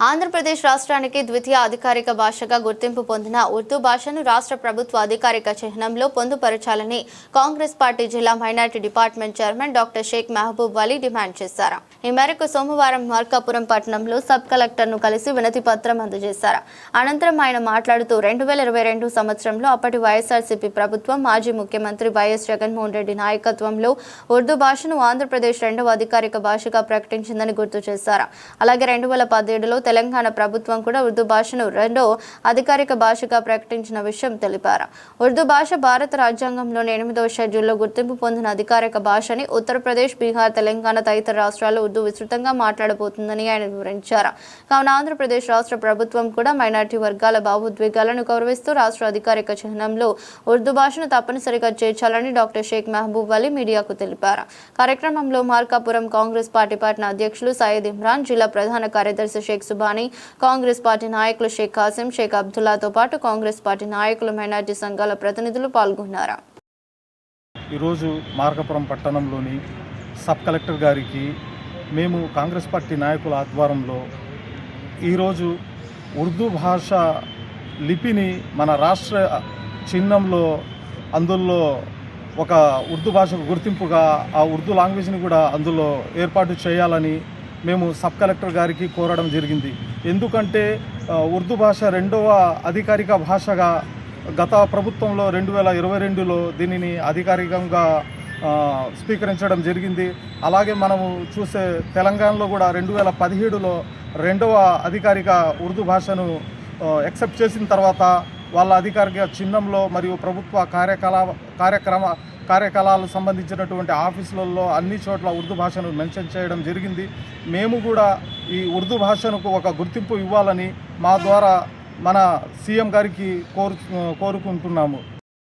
ఆంధ్రప్రదేశ్ రాష్ట్రానికి ద్వితీయ అధికారిక భాషగా గుర్తింపు పొందిన ఉర్దూ భాషను రాష్ట్ర ప్రభుత్వ అధికారిక చిహ్నంలో పొందుపరచాలని కాంగ్రెస్ పార్టీ జిల్లా minority department chairman doctor Sheikh Mahboob Ali demand చేశారు. ఈ మేరకు సోమవారం మార్కాపురం పట్టణంలో సబ్ కలెక్టర్ను కలిసి వినతి పత్రం అందజేశారు. అనంతరం ఆయన మాట్లాడుతూ 2022 సంవత్సరంలో అప్పటి వైఎస్ఆర్సీపీ ప్రభుత్వం మాజీ ముఖ్యమంత్రి వైఎస్ జగన్మోహన్ రెడ్డి నాయకత్వంలో ఉర్దూ భాషను ఆంధ్రప్రదేశ్ రెండవ అధికారిక భాషగా ప్రకటించిందని గుర్తు చేశారు. అలాగే 2017లో తెలంగాణ ప్రభుత్వం కూడా ఉర్దూ భాషను రెండో అధికారిక భాషగా ప్రకటించిన విషయం తెలిపారు. ఉర్దూ భాష భారత రాజ్యాంగంలోని 8వ షెడ్యూల్లో గుర్తింపు పొందిన అధికారిక భాషని ఉత్తరప్రదేశ్, బీహార్, తెలంగాణ తదితర రాష్ట్రాల్లో ఉర్దూ విస్తృతంగా మాట్లాడబోతుందని ఆయన వివరించారు. కావున ఆంధ్రప్రదేశ్ రాష్ట్ర ప్రభుత్వం కూడా మైనార్టీ వర్గాల భావోద్వేగాలను గౌరవిస్తూ రాష్ట్ర అధికారిక చిహ్నంలో ఉర్దూ భాషను తప్పనిసరిగా చేర్చాలని డాక్టర్ షేక్ మహబూబ్ అలీ మీడియాకు తెలిపారు. కార్యక్రమంలో మార్కాపురం కాంగ్రెస్ పార్టీ పట్టణ అధ్యక్షులు సయ్యద్ ఇమ్రాన్, జిల్లా ప్రధాన కార్యదర్శి షేక్ సుబానీ, కాంగ్రెస్ పార్టీ నాయకులు షేక్ కాసిం, షేక్ అబ్దుల్లాతో పాటు కాంగ్రెస్ పార్టీ నాయకులు, మైనార్టీ సంఘాల ప్రతినిధులు పాల్గొన్నారు. ఈరోజు మార్కాపురం పట్టణంలోని సబ్ కలెక్టర్ గారికి మేము కాంగ్రెస్ పార్టీ నాయకుల ఆధ్వర్యంలో ఈరోజు ఉర్దూ భాష లిపిని మన రాష్ట్ర చిహ్నంలో అందులో ఒక ఉర్దూ భాషకు గుర్తింపుగా ఆ ఉర్దూ లాంగ్వేజ్ని కూడా అందులో ఏర్పాటు చేయాలని మేము సబ్ కలెక్టర్ గారికి కోరడం జరిగింది. ఎందుకంటే ఉర్దూ భాష రెండవ అధికారిక భాషగా గత ప్రభుత్వంలో 2022లో దీనిని అధికారికంగా స్వీకరించడం జరిగింది. అలాగే మనము చూసే తెలంగాణలో కూడా 2017లో రెండవ అధికారిక ఉర్దూ భాషను యాక్సెప్ట్ చేసిన తర్వాత వాళ్ళ అధికారిక చిహ్నంలో మరియు ప్రభుత్వ కార్యకలాపాలకు సంబంధించినటువంటి ఆఫీసులలో అన్ని చోట్ల ఉర్దూ భాషను మెన్షన్ చేయడం జరిగింది. మేము కూడా ఈ ఉర్దూ భాషను ఒక గుర్తింపు ఇవ్వాలని మా ద్వారా మన సీఎం గారికి కోరుకుంటున్నాము.